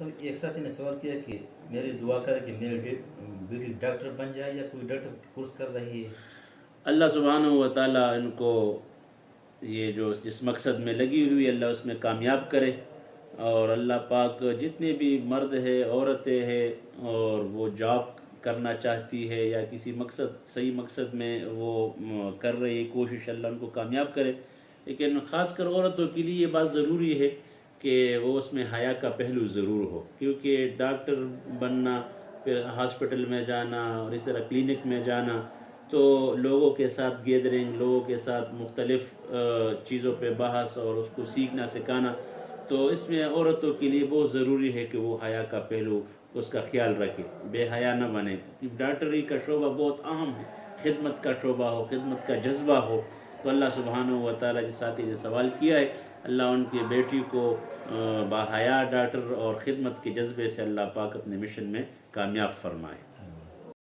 صاحب ایک ساتھی نے سوال کیا کہ میری دعا کرے کہ میری بیٹی ڈاکٹر بن جائے یا کوئی ڈاکٹر کورس کر رہی ہے۔ اللہ سبحانہ و تعالیٰ ان کو یہ جو جس مقصد میں لگی ہوئی اللہ اس میں کامیاب کرے، اور اللہ پاک جتنے بھی مرد ہے عورتیں ہیں اور وہ جاب کرنا چاہتی ہے یا کسی مقصد صحیح مقصد میں وہ کر رہی ہے کوشش، اللہ ان کو کامیاب کرے۔ لیکن خاص کر عورتوں کے لیے یہ بات ضروری ہے کہ وہ اس میں حیا کا پہلو ضرور ہو، کیونکہ ڈاکٹر بننا، پھر ہاسپٹل میں جانا اور اس طرح کلینک میں جانا، تو لوگوں کے ساتھ گیدرنگ، لوگوں کے ساتھ مختلف چیزوں پہ بحث اور اس کو سیکھنا سکھانا، تو اس میں عورتوں کے لیے بہت ضروری ہے کہ وہ حیا کا پہلو اس کا خیال رکھے، بے حیا نہ بنے۔ ڈاکٹری کا شعبہ بہت اہم ہے، خدمت کا شعبہ ہو، خدمت کا جذبہ ہو، تو اللہ سبحانہ و تعالیٰ جس ساتھی نے سوال کیا ہے، اللہ ان کی بیٹی کو باحیا ڈاکٹر اور خدمت کے جذبے سے اللہ پاک اپنے مشن میں کامیاب فرمائے۔